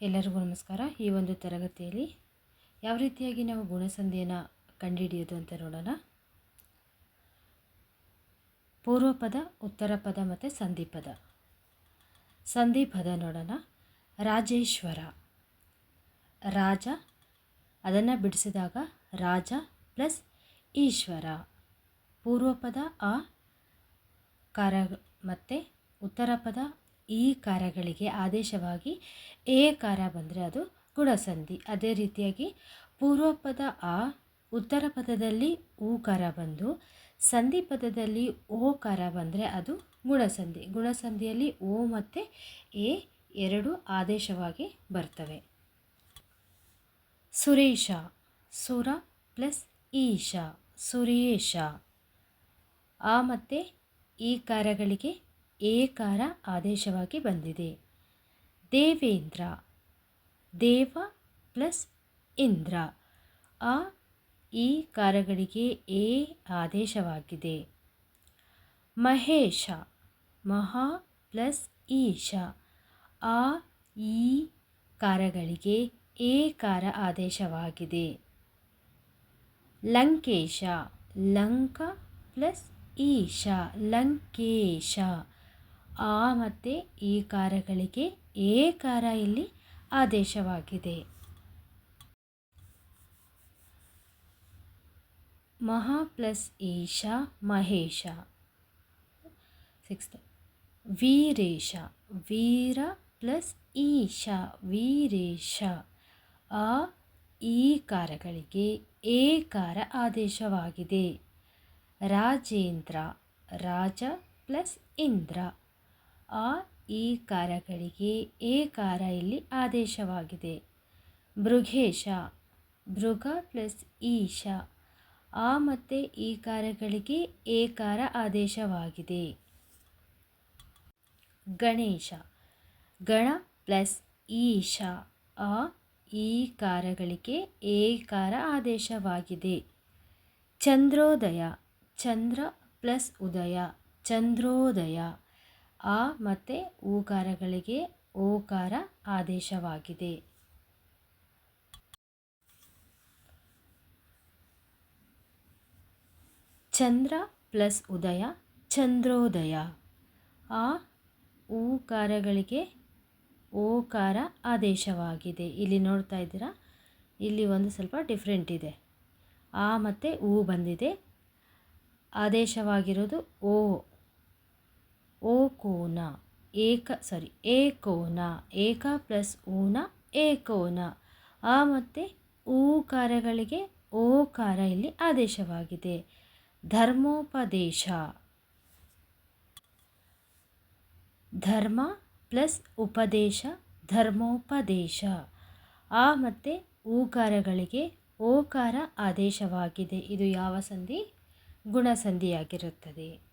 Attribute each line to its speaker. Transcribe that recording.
Speaker 1: ಎಲ್ಲರಿಗೂ ನಮಸ್ಕಾರ. ಈ ಒಂದು ತರಗತಿಯಲ್ಲಿ ಯಾವ ರೀತಿಯಾಗಿ ನಾವು ಗುಣಸಂಧಿಯನ್ನು ಕಂಡುಹಿಡಿಯೋದು ಅಂತ ನೋಡೋಣ. ಪೂರ್ವಪದ, ಉತ್ತರ ಪದ ಮತ್ತು ಸಂಧಿಪದ. ಸಂಧಿಪದ ನೋಡೋಣ. ರಾಜೇಶ್ವರ, ರಾಜ ಅದನ್ನು ಬಿಡಿಸಿದಾಗ ರಾಜ ಪ್ಲಸ್ ಈಶ್ವರ. ಪೂರ್ವಪದ ಆ ಕಾರ ಮತ್ತು ಉತ್ತರ ಪದ ಈ ಕಾರಗಳಿಗೆ ಆದೇಶವಾಗಿ ಎ ಕಾರ ಬಂದರೆ ಅದು ಗುಣಸಂಧಿ. ಅದೇ ರೀತಿಯಾಗಿ ಪೂರ್ವಪದ ಆ ಉತ್ತರ ಪದದಲ್ಲಿ ಊಕಾರ ಬಂದು ಸಂಧಿ ಪದದಲ್ಲಿ ಓಕಾರ ಬಂದರೆ ಅದು ಗುಣಸಂಧಿ. ಗುಣಸಂಧಿಯಲ್ಲಿ ಓ ಮತ್ತು ಎ ಎರಡು ಆದೇಶವಾಗಿ ಬರ್ತವೆ. ಸುರೇಶ, ಸುರ ಪ್ಲಸ್ ಈಶ, ಸುರೇಶ. ಆ ಮತ್ತು ಈ ಕಾರಗಳಿಗೆ ಏಕಾರ ಆದೇಶವಾಗಿ ಬಂದಿದೆ. ದೇವೇಂದ್ರ, ದೇವ ಪ್ಲಸ್ ಇಂದ್ರ. ಆ ಈ ಕಾರಗಳಿಗೆ ಎ ಆದೇಶವಾಗಿದೆ. ಮಹೇಶ, ಮಹಾ ಪ್ಲಸ್ ಈಶ. ಆ ಈ ಕಾರಗಳಿಗೆ ಎ ಕಾರ ಆದೇಶವಾಗಿದೆ. ಲಂಕೇಶ, ಲಂಕ ಪ್ಲಸ್ ಈಶ, ಲಂಕೇಶ. ಆ ಮತ್ತು ಈ ಕಾರಗಳಿಗೆ ಎ ಕಾರ ಇಲ್ಲಿ ಆದೇಶವಾಗಿದೆ. ಮಹಾ ಪ್ಲಸ್ ಈಶ, ಮಹೇಶ. 6th ವೀರೇಶ, ವೀರ ಪ್ಲಸ್ ಈಶ, ವೀರೇಶ. ಆ ಈ ಕಾರಗಳಿಗೆ ಎ ಕಾರ ಆದೇಶವಾಗಿದೆ. ರಾಜೇಂದ್ರ, ರಾಜ ಪ್ಲಸ್ ಇಂದ್ರ. ಆ ಈ ಕಾರಗಳಿಗೆ ಎ ಕಾರ ಇಲ್ಲಿ ಆದೇಶವಾಗಿದೆ. ಭೃಗೇಶ, ಭೃಗ ಪ್ಲಸ್ ಈಶ. ಆ ಮತ್ತು ಈ ಕಾರಗಳಿಗೆ ಎ ಕಾರ ಆದೇಶವಾಗಿದೆ. ಗಣೇಶ, ಗಣ ಪ್ಲಸ್ ಈಶ. ಆ ಈ ಕಾರಗಳಿಗೆ ಎ ಕಾರ ಆದೇಶವಾಗಿದೆ. ಚಂದ್ರೋದಯ, ಚಂದ್ರ ಪ್ಲಸ್ ಉದಯ, ಚಂದ್ರೋದಯ. ಆ ಮತ್ತು ಊಕಾರಗಳಿಗೆ ಓಕಾರ ಆದೇಶವಾಗಿದೆ. ಚಂದ್ರ ಪ್ಲಸ್ ಉದಯ, ಚಂದ್ರೋದಯ. ಆ ಊಕಾರಗಳಿಗೆ ಓಕಾರ ಆದೇಶವಾಗಿದೆ. ಇಲ್ಲಿ ನೋಡ್ತಾ ಇದ್ದೀರಾ, ಇಲ್ಲಿ ಒಂದು ಸ್ವಲ್ಪ ಡಿಫ್ರೆಂಟ್ ಇದೆ. ಆ ಮತ್ತು ಊ ಬಂದಿದೆ. ಆದೇಶವಾಗಿರೋದು ಓ, ಓಕೋನ, ಏಕೋನ, ಏಕ ಪ್ಲಸ್ ಊನ, ಏಕೋನ. ಆ ಮತ್ತು ಊಕಾರಗಳಿಗೆ ಓಕಾರ ಇಲ್ಲಿ ಆದೇಶವಾಗಿದೆ. ಧರ್ಮೋಪದೇಶ, ಧರ್ಮ ಪ್ಲಸ್ ಉಪದೇಶ, ಧರ್ಮೋಪದೇಶ. ಆ ಮತ್ತು ಊಕಾರಗಳಿಗೆ ಓಕಾರ ಆದೇಶವಾಗಿದೆ. ಇದು ಯಾವ ಸಂಧಿ? ಗುಣಸಂಧಿಯಾಗಿರುತ್ತದೆ.